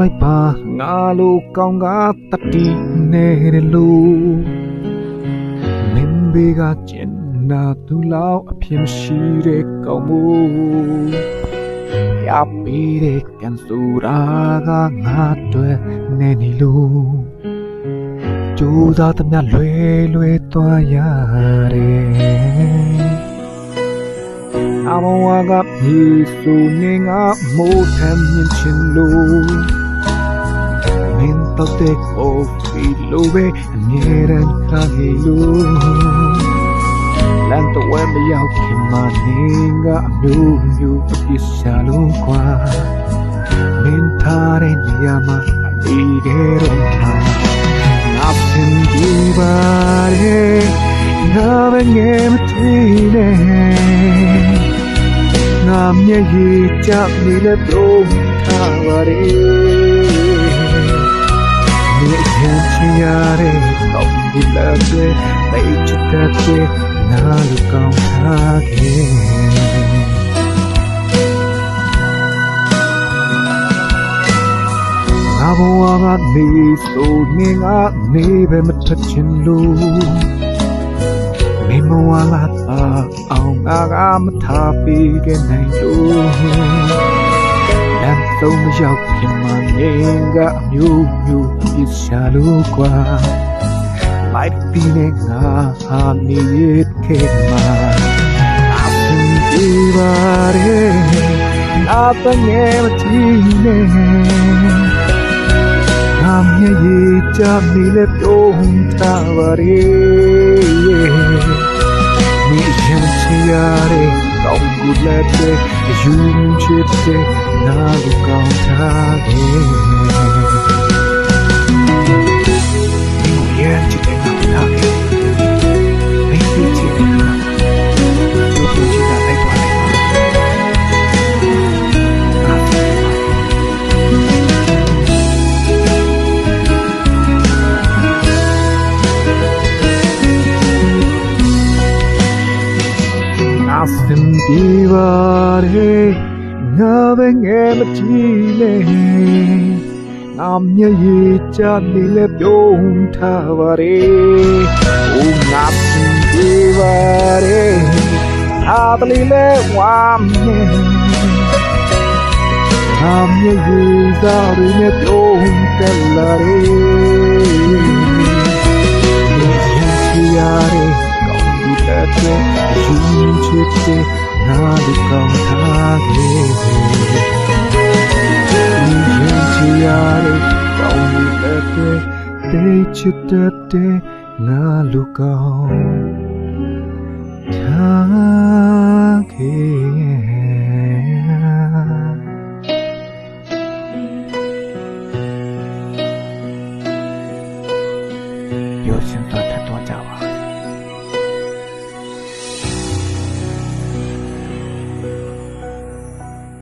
လိုက်ပါငါလိုကောင်းကတတိနေတဲ့လူမင်းဘေးကကျင်နာသူလောက်အဖြစ်မရှိတဲ့ကောင်းမှုရပြီးတဲ့ကန်စူရာကငါတွေ့နေနေလို့ကြိုးစားသမျှလွယ်သွားရတယ်အမောကပြေဆိုနေငါမိုးထမ်းမြင်ချင်လို့မင်းတော့တဲ့ကိုဖီလိုပဲအမြဲတမ်းခါနေလို့လမ်းတော့ဝဲမရောက်ခင်မှနေငါအမျိုးမျိုးအပြစ်ရှာလို့ကွာမင်းထားတဲ့နေရာမှာဒီခဲ့တော့မှာငါပင်ဒီပါရဲ့ငါပဲငယ်မထီးနဲ့ငါမျက်ရည်ကျနေလဲပြုံးထားပါရဲ့မြေရင်ချရတဲ့ကောင်းဒီလက်ရဲ့မိတ်ချတဲ့ငါလူကောင်းထားခဲ့ငါဘဝကနေဆိုနေငါနေပဲမထချင်လို့မင်းမဝလာပါအောင်ငါကမထားပေးခဲ့နိုင်လို့လမ်းဆုံးမရောက်ခင်မှနေကအမျိုးမျိုးအပြစ်ရှာလို့ကွာလိုက်ပြီးနေငါဟာနေခဲ့မှာအပင်ဒီပါရဲ့အပငယ်မတီးနဲ့ငါမျက်ရည်ကျနေလဲပြုံးထားပါရဲ့မိရင်ချရတဲ့ကောင်းကူလက်တဲ့ယူချစ်တဲ့ငါလူကောင်းထားခဲ့ရဲ့ချစ်တဲ့ငါထားခဲ့မိတ်ချစ်တဲ့ငါတို့တို့ချစ်တာလိုက်ပါအစင်ဒီပါရဲ့ငါပဲငယ်မကြည့်နဲ့ငါမျက်ရည်ကျနေလဲပြုံးထားပါရဲ့။အိုးငါစင်ဒီပါရဲ့အားတလီလဲဝမ်းနဲ့ငါမျက်ရည်သားရင်းနဲ့ပြုံးတက်လာရဲ့။မျက်ရည်ချရတဲ့တဲ့ယူချစ်တဲ့ငါလူကောင်းထားခဲ့ယူချစ်ရတဲ့ကောင်းတဲ့တဲ့ချစ်တဲ့ငါလူကောင်းထား